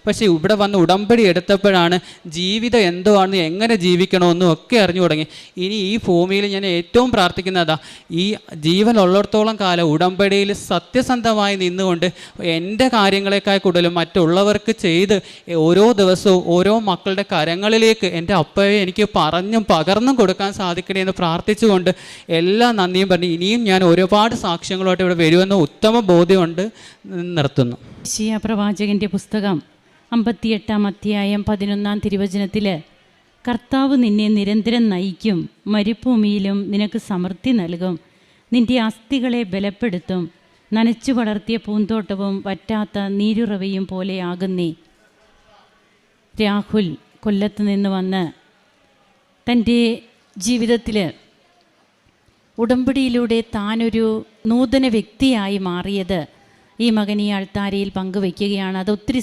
പക്ഷേ ഇവിടെ വന്ന് ഉടമ്പടി എടുത്തപ്പോഴാണ് ജീവിതം എന്തോ ആണെന്ന്, എങ്ങനെ ജീവിക്കണമെന്നും ഒക്കെ അറിഞ്ഞു തുടങ്ങി. ഇനി ഈ ഭൂമിയിൽ ഞാൻ ഏറ്റവും പ്രാർത്ഥിക്കുന്നതാ, ഈ ജീവനുള്ളിടത്തോളം കാലം ഉടമ്പടിയിൽ സത്യസന്ധമായി നിന്നുകൊണ്ട് എൻ്റെ കാര്യങ്ങളെക്കാൾ കൂടുതലും മറ്റുള്ളവർക്ക് ചെയ്ത് ഓരോ ദിവസവും ഓരോ മക്കളുടെ കരങ്ങളിലേക്ക് എൻ്റെ അപ്പയെ എനിക്ക് പറഞ്ഞും പകർന്നും കൊടുക്കാൻ സാധിക്കണേ എന്ന് പ്രാർത്ഥിച്ചുകൊണ്ട് എല്ലാ നന്ദിയും പറഞ്ഞ് ഇനിയും ഞാൻ ഒരുപാട് സാക്ഷ്യങ്ങളുമായിട്ട് ഇവിടെ വരുമെന്ന് ഉത്തമ ബോധ്യമുണ്ട്. നിർത്തുന്നു. യെശയ്യാ പ്രവാചകൻ്റെ പുസ്തകം 58-ാം അധ്യായം 11-ാം തിരുവചനത്തിൽ, കർത്താവ് നിന്നെ നിരന്തരം നയിക്കും, മരുഭൂമിയിലും നിനക്ക് സമൃദ്ധി നൽകും, നിന്റെ അസ്ഥികളെ ബലപ്പെടുത്തും, നനച്ചു വളർത്തിയ പൂന്തോട്ടവും വറ്റാത്ത നീരുറവയും പോലെയാകുന്നേ. രാഹുൽ കൊല്ലത്ത് നിന്ന് വന്ന് തൻ്റെ ജീവിതത്തിൽ ഉടമ്പടിയിലൂടെ താനൊരു നൂതന വ്യക്തിയായി മാറിയത് ഈ മകൻ ഈ അൾത്താരയിൽ പങ്കുവയ്ക്കുകയാണ്. അത് ഒത്തിരി